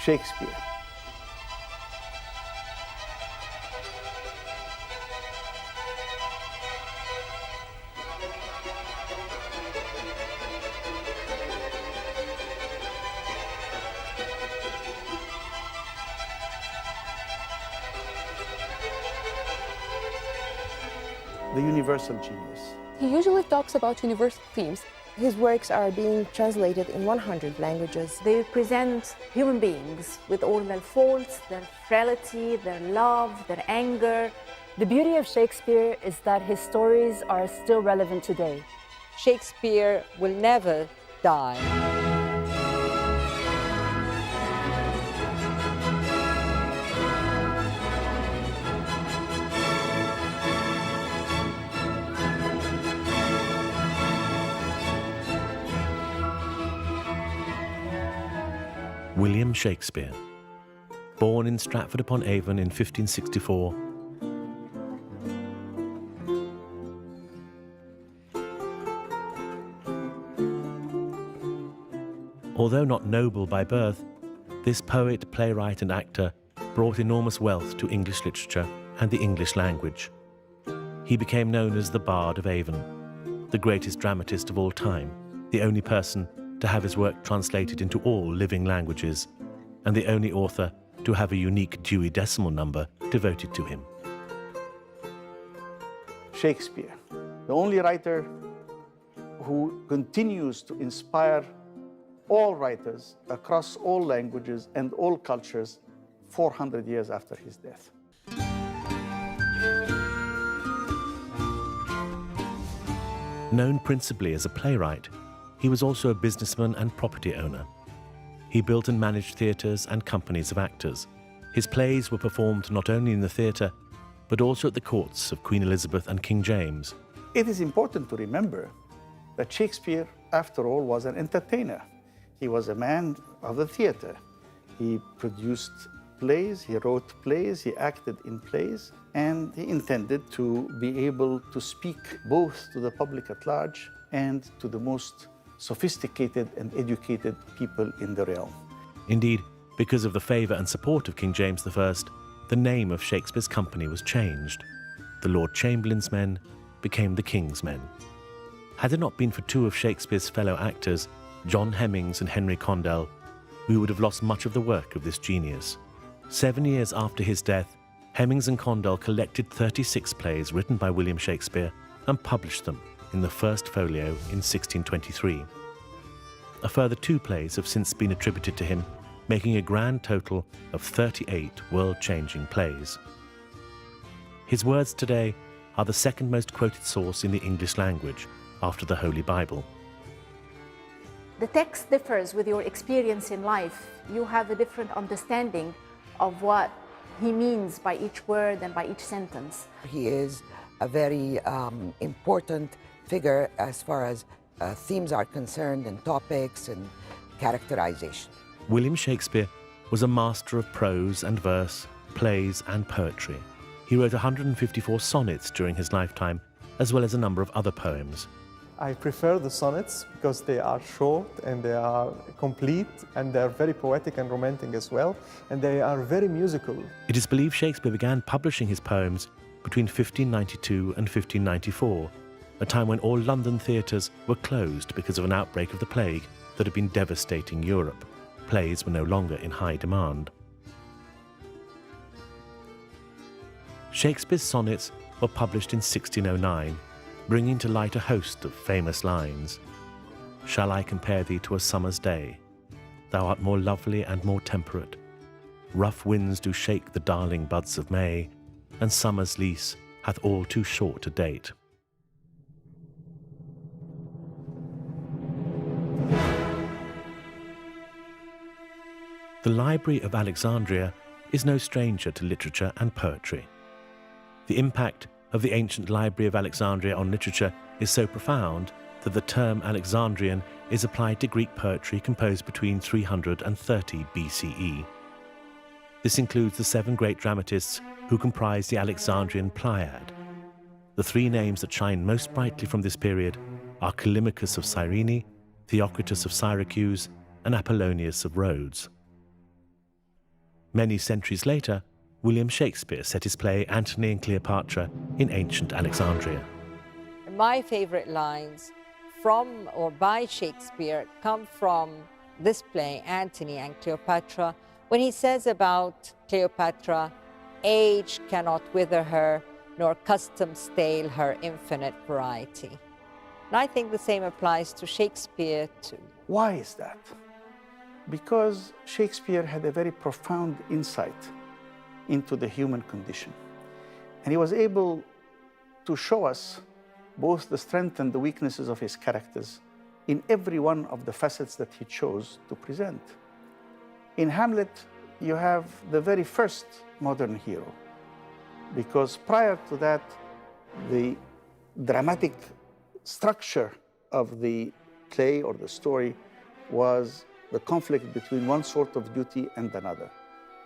Shakespeare. The universal genius. He usually talks about universal themes. His works are being translated in 100 languages. They represent human beings with all their faults, their frailty, their love, their anger. The beauty of Shakespeare is that his stories are still relevant today. Shakespeare will never die. William Shakespeare, born in Stratford-upon-Avon in 1564, although not noble by birth, this poet, playwright and actor brought enormous wealth to English literature and the English language. He became known as the Bard of Avon, the greatest dramatist of all time, the only person to have his work translated into all living languages, and the only author to have a unique Dewey Decimal Number devoted to him. Shakespeare, the only writer who continues to inspire all writers across all languages and all cultures 400 years after his death. Known principally as a playwright, he was also a businessman and property owner. He built and managed theatres and companies of actors. His plays were performed not only in the theatre, but also at the courts of Queen Elizabeth and King James. It is important to remember that Shakespeare, after all, was an entertainer. He was a man of the theatre. He produced plays, he wrote plays, he acted in plays, and he intended to be able to speak both to the public at large and to the most sophisticated and educated people in the realm. Indeed, because of the favour and support of King James I, the name of Shakespeare's company was changed. The Lord Chamberlain's men became the King's men. Had it not been for two of Shakespeare's fellow actors, John Hemmings and Henry Condell, we would have lost much of the work of this genius. 7 years after his death, Hemmings and Condell collected 36 plays written by William Shakespeare and published them in the first folio in 1623. A further 2 plays have since been attributed to him, making a grand total of 38 world-changing plays. His words today are the second most quoted source in the English language after the Holy Bible. The text differs with your experience in life. You have a different understanding of what he means by each word and by each sentence. He is a very important figure as far as themes are concerned and topics and characterization. William Shakespeare was a master of prose and verse, plays and poetry. He wrote 154 sonnets during his lifetime, as well as a number of other poems. I prefer the sonnets because they are short and they are complete and they are very poetic and romantic as well, and they are very musical. It is believed Shakespeare began publishing his poems between 1592 and 1594, a time when all London theatres were closed because of an outbreak of the plague that had been devastating Europe. Plays were no longer in high demand. Shakespeare's sonnets were published in 1609, bringing to light a host of famous lines. Shall I compare thee to a summer's day? Thou art more lovely and more temperate. Rough winds do shake the darling buds of May, and summer's lease hath all too short a date. The Library of Alexandria is no stranger to literature and poetry. The impact of the ancient Library of Alexandria on literature is so profound that the term Alexandrian is applied to Greek poetry composed between 330 BCE. This includes the 7 great dramatists who comprise the Alexandrian Pleiad. The 3 names that shine most brightly from this period are Callimachus of Cyrene, Theocritus of Syracuse, and Apollonius of Rhodes. Many centuries later, William Shakespeare set his play Antony and Cleopatra in ancient Alexandria. My favorite lines from or by Shakespeare come from this play, Antony and Cleopatra, when he says about Cleopatra, age cannot wither her, nor custom stale her infinite variety. And I think the same applies to Shakespeare too. Why is that? Because Shakespeare had a very profound insight into the human condition. And he was able to show us both the strength and the weaknesses of his characters in every one of the facets that he chose to present. In Hamlet, you have the very first modern hero, because prior to that, the dramatic structure of the play or the story was the conflict between one sort of duty and another.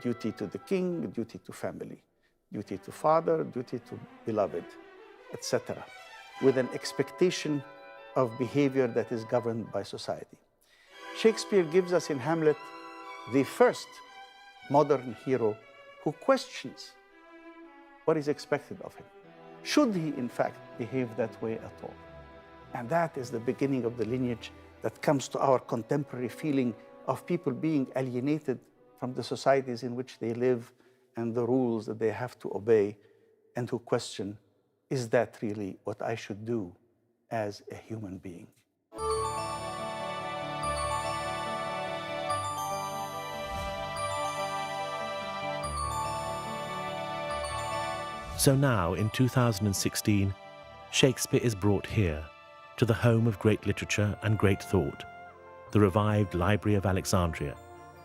Duty to the king, duty to family, duty to father, duty to beloved, etc., with an expectation of behavior that is governed by society. Shakespeare gives us in Hamlet the first modern hero who questions what is expected of him. Should he, in fact, behave that way at all? And that is the beginning of the lineage that comes to our contemporary feeling of people being alienated from the societies in which they live and the rules that they have to obey, and who question, is that really what I should do as a human being? So now, in 2016, Shakespeare is brought here, to the home of great literature and great thought, the revived Library of Alexandria,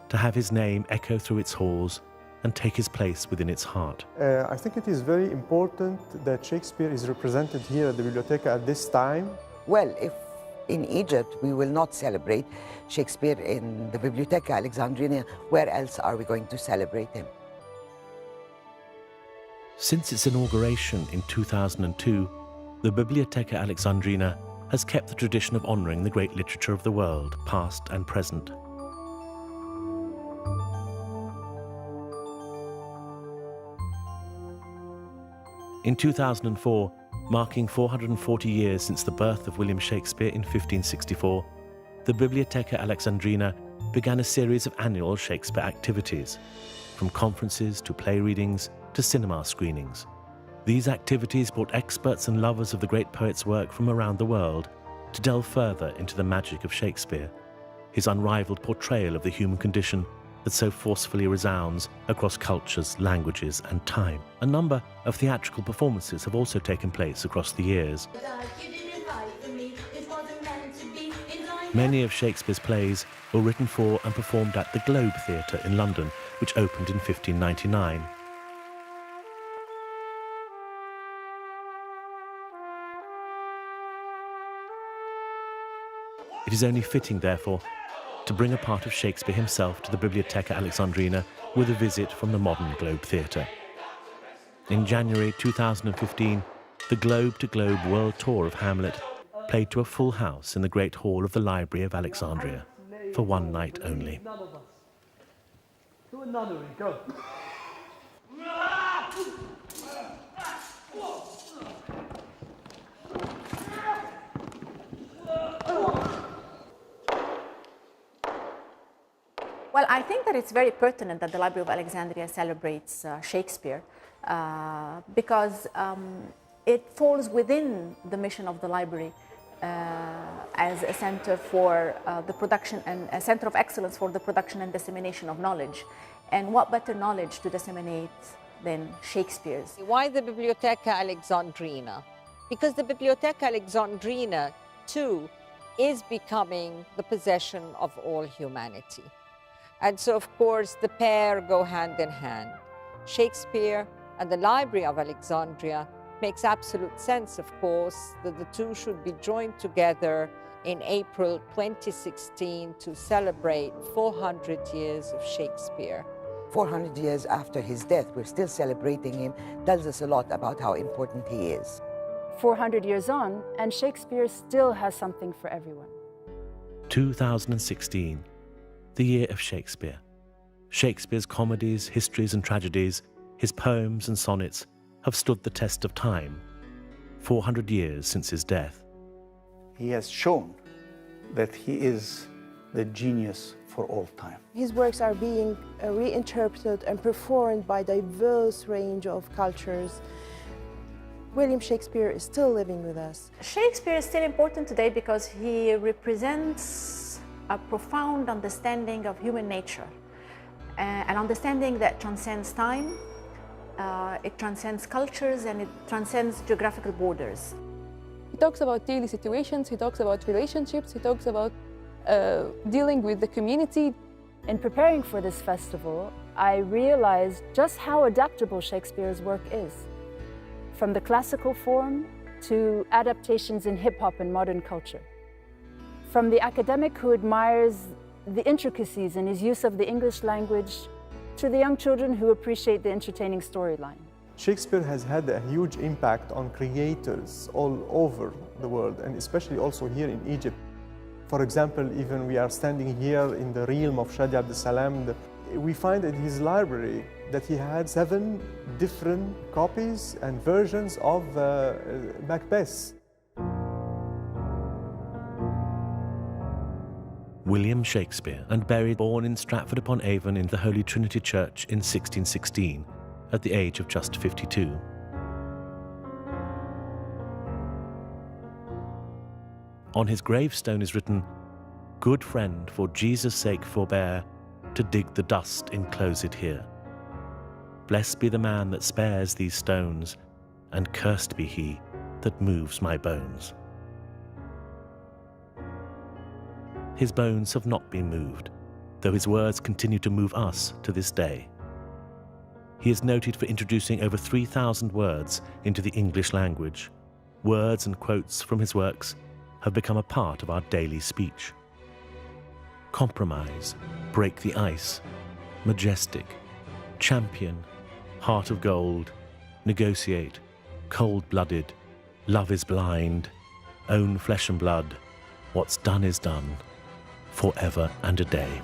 to have his name echo through its halls and take his place within its heart. I think it is very important that Shakespeare is represented here at the Bibliotheca at this time. Well, if in Egypt we will not celebrate Shakespeare in the Bibliotheca Alexandrina, where else are we going to celebrate him? Since its inauguration in 2002, the Bibliotheca Alexandrina has kept the tradition of honouring the great literature of the world, past and present. In 2004, marking 440 years since the birth of William Shakespeare in 1564, the Bibliotheca Alexandrina began a series of annual Shakespeare activities, from conferences to play readings to cinema screenings. These activities brought experts and lovers of the great poet's work from around the world to delve further into the magic of Shakespeare, his unrivaled portrayal of the human condition that so forcefully resounds across cultures, languages, and time. A number of theatrical performances have also taken place across the years. Many of Shakespeare's plays were written for and performed at the Globe Theatre in London, which opened in 1599. It is only fitting, therefore, to bring a part of Shakespeare himself to the Bibliotheca Alexandrina with a visit from the modern Globe Theatre. In January 2015, the Globe to Globe World Tour of Hamlet played to a full house in the Great Hall of the Library of Alexandria for one night only. To another way, go. Well, I think that it's very pertinent that the Library of Alexandria celebrates Shakespeare because it falls within the mission of the library as a center for the production and a center of excellence for the production and dissemination of knowledge. And what better knowledge to disseminate than Shakespeare's? Why the Bibliotheca Alexandrina? Because the Bibliotheca Alexandrina, too, is becoming the possession of all humanity. And so, of course, the pair go hand in hand. Shakespeare and the Library of Alexandria makes absolute sense, of course, that the two should be joined together in April 2016 to celebrate 400 years of Shakespeare. 400 years after his death, we're still celebrating him, tells us a lot about how important he is. 400 years on, and Shakespeare still has something for everyone. 2016, the year of Shakespeare. Shakespeare's comedies, histories and tragedies, his poems and sonnets have stood the test of time, 400 years since his death. He has shown that he is the genius for all time. His works are being reinterpreted and performed by a diverse range of cultures. William Shakespeare is still living with us. Shakespeare is still important today because he represents a profound understanding of human nature, an understanding that transcends time, it transcends cultures, and it transcends geographical borders. He talks about daily situations, he talks about relationships, he talks about dealing with the community. In preparing for this festival, I realized just how adaptable Shakespeare's work is. From the classical form to adaptations in hip-hop and modern culture. From the academic who admires the intricacies in his use of the English language to the young children who appreciate the entertaining storyline. Shakespeare has had a huge impact on creators all over the world, and especially also here in Egypt. For example, even we are standing here in the realm of Shadi Abdel Salam, we find in his library that he had 7 different copies and versions of Macbeth. William Shakespeare, and buried, born in Stratford-upon-Avon in the Holy Trinity Church in 1616, at the age of just 52. On his gravestone is written, "Good friend, for Jesus' sake forbear to dig the dust enclosed here. Blessed be the man that spares these stones, and cursed be he that moves my bones." His bones have not been moved, though his words continue to move us to this day. He is noted for introducing over 3,000 words into the English language. Words and quotes from his works have become a part of our daily speech. Compromise, break the ice, majestic, champion, heart of gold, negotiate, cold-blooded, love is blind, own flesh and blood, what's done is done, forever and a day.